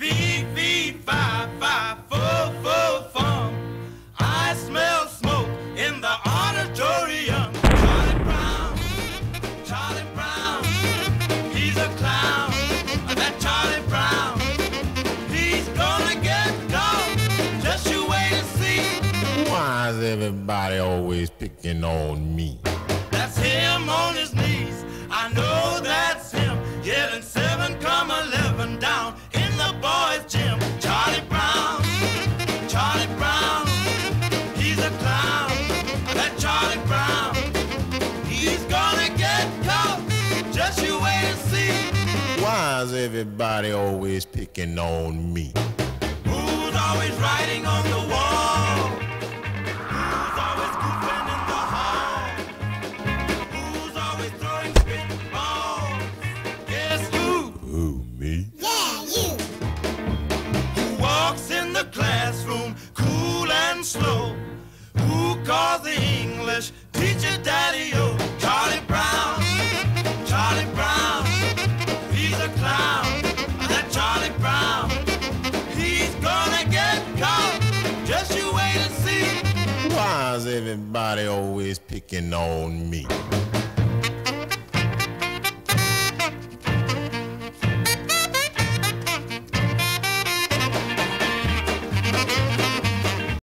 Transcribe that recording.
Fee, fee, fi, fi, fo, fo, fum. I smell smoke in the auditorium. Charlie Brown, he's a clown. That Charlie Brown, he's gonna get caught. Just you wait and see. Why is everybody always picking on me? That's him on his knees. I know that's him. Yelling 7,11 down in the boys' gym. Charlie Brown, he's a clown. That Charlie Brown, he's gonna get caught. Just you wait and see. Why is everybody always picking on me? Who's always writing on the wall? Who's always goofing in the hall? Who's always throwing spitballs? Guess who? Who, me? Yeah, you. Who walks in the classroom cool and slow? Who calls the English teacher Daddy-O? Charlie Brown, he's a clown. That Charlie Brown, he's gonna get caught. Just you wait and see. Why is everybody always picking on me?